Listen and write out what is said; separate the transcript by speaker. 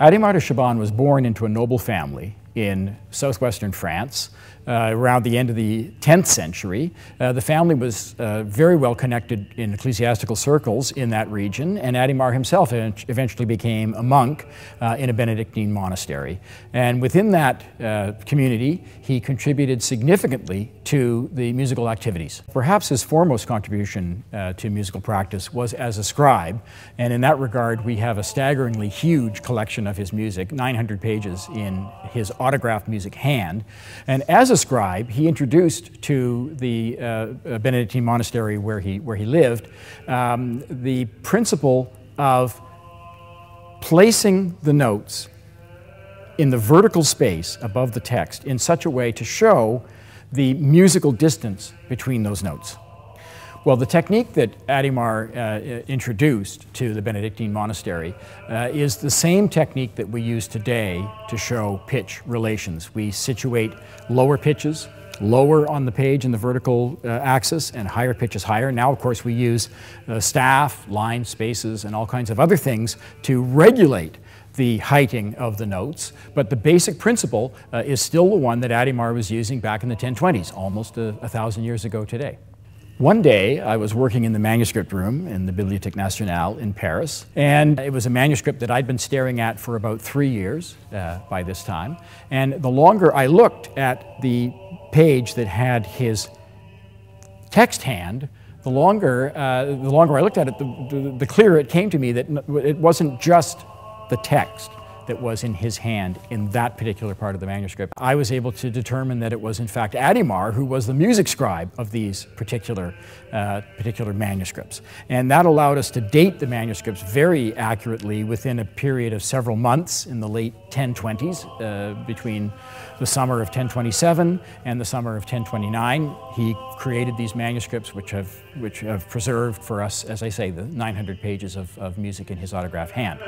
Speaker 1: Adhemar de Chabannes was born into a noble family in southwestern France around the end of the 10th century. The family was very well connected in ecclesiastical circles in that region, and Adhemar himself eventually became a monk in a Benedictine monastery. And within that community, he contributed significantly to the musical activities. Perhaps his foremost contribution to musical practice was as a scribe, and in that regard we have a staggeringly huge collection of his music, 900 pages in his autographed music hand. And as a scribe, he introduced to the Benedictine monastery where he lived the principle of placing the notes in the vertical space above the text in such a way to show the musical distance between those notes. Well, the technique that Adhemar introduced to the Benedictine monastery is the same technique that we use today to show pitch relations. We situate lower pitches lower on the page in the vertical axis and higher pitches higher. Now, of course, we use staff, line spaces, and all kinds of other things to regulate the heighting of the notes, but the basic principle is still the one that Adhemar was using back in the 1020s, almost 1,000 years ago today. One day, I was working in the manuscript room in the Bibliothèque Nationale in Paris, and it was a manuscript that I'd been staring at for about 3 years by this time. And the longer I looked at the page that had his text hand, the longer I looked at it, the clearer it came to me that it wasn't just the text that was in his hand in that particular part of the manuscript. I was able to determine that it was in fact Adhemar who was the music scribe of these particular manuscripts. And that allowed us to date the manuscripts very accurately within a period of several months in the late 1020s, between the summer of 1027 and the summer of 1029. He created these manuscripts which have preserved for us, as I say, the 900 pages of music in his autograph hand.